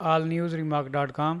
allnewsremark.com،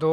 2